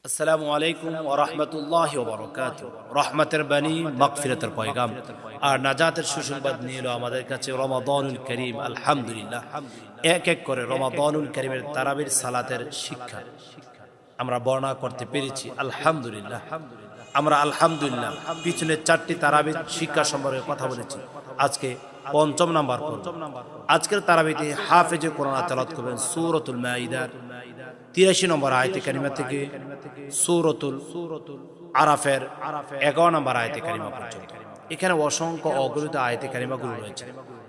আসসালামু আলাইকুম ওয়া রাহমাতুল্লাহি ওয়া বারাকাতুহু। রহমতের বাণী, মাগফিরাতের পয়গাম আর নাজাতের সুসংবাদ নিয়ে এলো আমাদের কাছে রমাদানুল করিম। আলহামদুলিল্লাহ, এক এক করে রমাদানুল করিমের তারাবির সালাতের শিক্ষা আমরা বর্ণনা করতে পেরেছি। আলহামদুলিল্লাহ, আমরা আলহামদুলিল্লাহ পিছনে 4টি তারাবির শিক্ষা সম্পর্কে কথা বলেছি। আজকে 5ম নাম্বার পর্ব। আজকের তারাবিতে হাফেজে কোরআন তেলাওয়াত করবেন সূরাতুল মাইদার 83 নম্বর আয়াতে কারিমা থেকে সূরাতুল আরাফের 11 নম্বর আয়াতে কারিমা পর্যন্ত। এখানে অসংখ্য অগণিত আয়াতে কারিমাগুলো রয়েছে।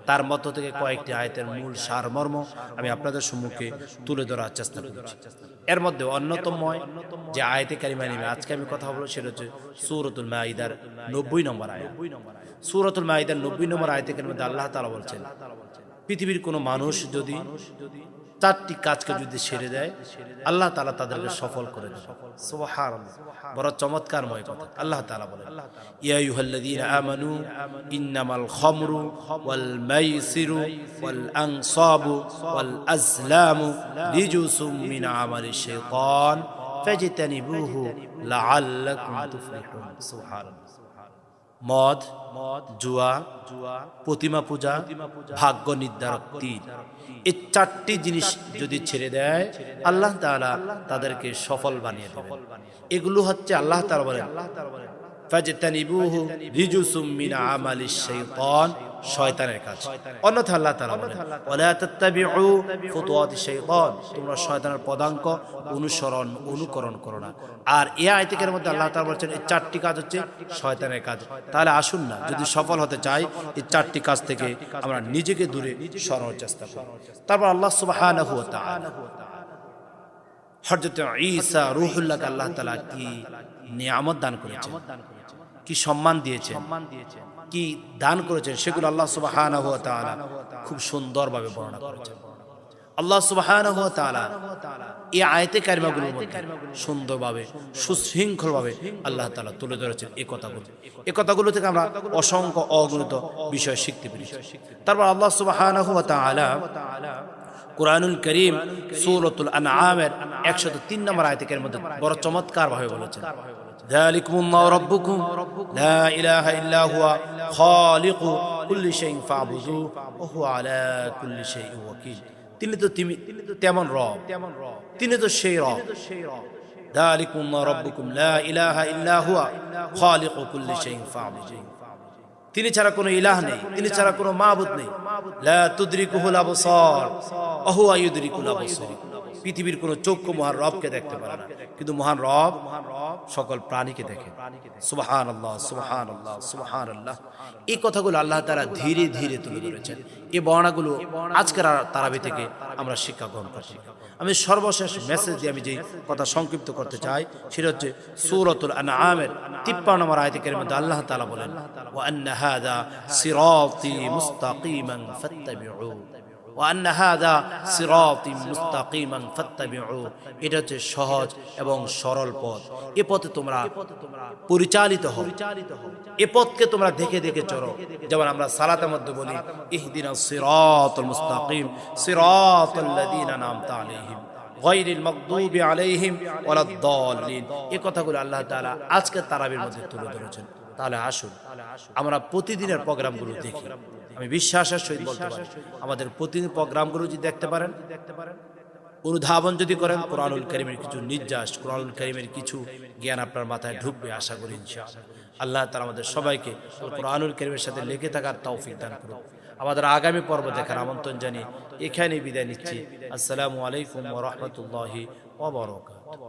তার মধ্য থেকে কয়েকটি আয়াতের মূল সারমর্ম আমি আপনাদের সম্মুখে তুলে ধরার চেষ্টা করেছি। এর মধ্যে অন্যতম যে আয়াতে কারিমা নিয়ে আজকে আমি কথা বলবো সেটা হচ্ছে সূরাতুল মাইদার 90 নম্বর আয়াত। সূরাতুল মাইদার 90 নম্বর আয়াতে কারিমাতে আল্লাহ তাআলা বলছেন, পৃথিবীর কোনো মানুষ যদি 4টি কাজকে যদি ছেড়ে দেয়, আল্লাহ তাআলা তাদেরকে সফল করে দেন। সুবহানাল্লাহ, বড় চমৎকারময় কথা। আল্লাহ তাআলা বলেন, ইয়া আইয়ুহাল্লাযীনা আমানু ইন্নামাল খামরু ওয়াল মাইসিরু ওয়াল আনসাবু ওয়াল আজলামু রিজসুম মিন আমালিশ শাইতান ফাজতানিবুহু লাআল্লাকুম তুফলিহুন। সুবহানাল্লাহ। মদ, জুয়া, প্রতিমা পূজা, ভাগ্য নির্ধারক তীর, এই 4টি জিনিস যদি ছেড়ে দেয় আল্লাহ তাআলা তাদেরকে সফল বানিয়ে দেবেন। এগুলো হচ্ছে আল্লাহ তাআলা বলেন ফাজতানিবুহু রিজসুম মিন আমালিশ শাইতান, শয়তানের কাজ। অন্যথায় আল্লাহ তাআলা বলেন ওয়ালা তাত্তাবিউ ফুতুওয়াতিশ শাইতান, তোমরা শয়তানের পদাঙ্ক অনুকরণ করো না। আর এই আয়াতের মধ্যে আল্লাহ তাআলা বলেন এই 4টি কাজ হচ্ছে শয়তানের কাজ। তাহলে আসুন না, যদি সফল হতে চাই এই 4টি কাজ থেকে আমরা নিজেকে দূরে সরানোর চেষ্টা করি। তারপর আল্লাহ সুবহানাহু ওয়া তাআলা হযরত ঈসা রূহুল্লাহকে আল্লাহ তাআলা কি নিয়ামত দান করেছেন, কি সম্মান দিয়েছেন, কি দান করেছেন, সেগুলো আল্লাহ সুবহানাহু ওয়া তাআলা খুব সুন্দরভাবে বর্ণনা করেছেন। আল্লাহ সুবহানাহু ওয়া তাআলা এই আয়াতে কারিমাগুলোর মধ্যে সুন্দরভাবে সুশৃঙ্খলভাবে আল্লাহ তাআলা তুলে ধরেছেন এই কথাগুলো থেকে আমরা অসংখ্য অগণিত বিষয় শিখতে পেরেছি। তারপর আল্লাহ সুবহানাহু ওয়া তাআলা কুরআনুল কারীম সূরাতুল আনআমের 103 নম্বর আয়াতের মধ্যে বড় চমৎকার ভাবে বলেছেন, যালিকুমুল্লাহু রাব্বুকুম লা ইলাহা ইল্লা হুয়া খালিকু কুল্লি শাইইন ফা'বুদু ওয়া হুয়া আলা কুল্লি শাইইন ওয়াকিল। তিনি তো তেমন রব, তিনি তো সেই রব। যালিকুমুল্লাহু রাব্বুকুম লা ইলাহা ইল্লা হুয়া খালিকু কুল্লি শাইইন ফা'বুদু, তিনি ছাড়া কোনো ইলাহ নেই, তিনি ছাড়া কোনো মাবুদ নেই। লা তুদরিকুহুল আবসার ওয়া হুয়া ইউদরিকুল আবসার, পৃথিবীর কোনো চক্ষু মহান রবকে দেখতে পারে না, কিন্তু মহান রব সকল প্রাণীকে দেখে। সুবহানাল্লাহ, সুবহানাল্লাহ, সুবহানাল্লাহ। এই কথাগুলো আল্লাহ তাআলা ধীরে ধীরে তুলে ধরেছেন। এই বর্ণনাগুলো আজকের তারাবি থেকে আমরা শিক্ষা গ্রহণ করছি। আমি সর্বশেষ মেসেজ দিয়ে আমি যে কথা সংক্ষিপ্ত করতে চাই সেটা হচ্ছে সূরাতুল আনআমের 53 নম্বর আয়াতের মধ্যে আল্লাহ তাআলা বলেন, ওয়া আন্না হাযা সিরাতী মুস্তাকিমান ফাত্তাবিউ ওয়া আন্না হাযা সিরাতী মুস্তাকিমান ফাত্তাবিউ, এটা হচ্ছে সহজ এবং সরল পথ। এই পথে তোমরা পরিচালিত হও, এই পথকে তোমরা দেখে দেখে চলো। যেমন আমরা সালাতের মধ্যে বলি ইহদিনাস সিরাতাল মুস্তাকিম সিরাতাল্লাযীনা আন'আমতা আলাইহিম গায়রিল মাগদুবি আলাইহিম ওয়ালাদ-দাল্লিন। এই কথাগুলো আল্লাহ তাআলা আজকে তারাবির মধ্যে তুলে ধরেছেন। তাহলে আসুন আমরা প্রতিদিনের প্রোগ্রামগুলো দেখি। আমি বিশ্বাসের সহিত বলতে পারি আমাদের প্রতিদিন প্রোগ্রামগুলো যদি দেখতে পারেন, অনুধাবন যদি করেন, কোরআনুল কারীমের কিছু নির্যাস, কোরআনুল কারীমের কিছু জ্ঞান আপনার মাথায় ঢুকবে আশা করি ইনশাআল্লাহ। আল্লাহ তাআলা আমাদের সবাইকে কোরআনুল কারীমের সাথে লেগে থাকার তৌফিক দান করুন। আমাদের আগামী পর্ব দেখার আমন্ত্রণ জানিয়ে এখানেই বিদায় নিচ্ছি। আসসালামু আলাইকুম ওয়া রাহমাতুল্লাহি ওয়া বারাকাতুহু।